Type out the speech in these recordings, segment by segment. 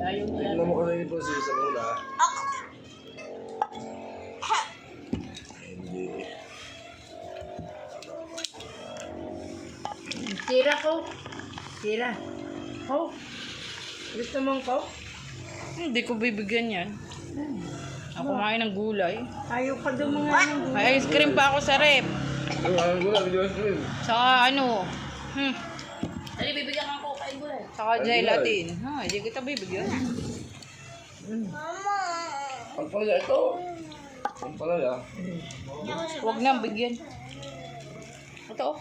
Ayaw mo yan. Tignan mo kasi yung sa muna. Hindi. Tira ko. Tira. Ko. Gusto mong ko? Hindi ko bibigyan yan. Ako kumain ng gulay. Ayaw ka daw mga nang May ice cream pa ako sa rep. Ano gula, video ice cream. Saka ano, Dali, bibigyan ka ko kain gulay. saka gelatin. Ha, hindi kita bibigyan. Ang palaya ito. Ang palaya. Huwag na, bigyan. Ito oh.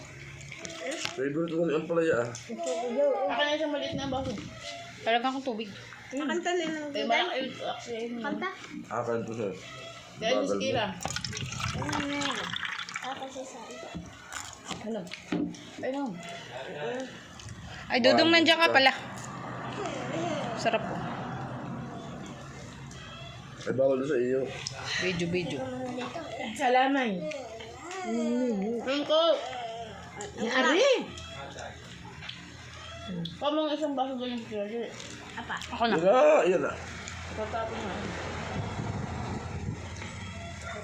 Favorite ko ang palaya. Akin na isang maliit na baso. Talagang akong tubig. Nakanta na ng Eh, malaki yun. Actually, Kanta? Akan to sir. Dahil si Kira. Ako sa saan. Ano? Ayun. Ay, Dudong, nandiyan ka pala. Sarap po. Ay, bawal na sa iyo. Video. Salamay. Ayun ko. Ari! Kamang isang baso doon yung Kira. Apa? Ako na. Yan na. Tatapos na.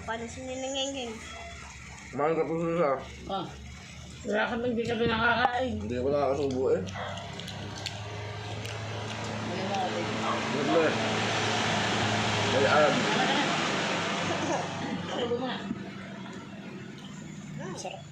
Paano sininangengeng? Kumain ka po siya. Ah. Wala kami, hindi kami nakakain. Hindi ko nakakasubo eh. Hindi eh. May alam. Ako mo na. Sarap.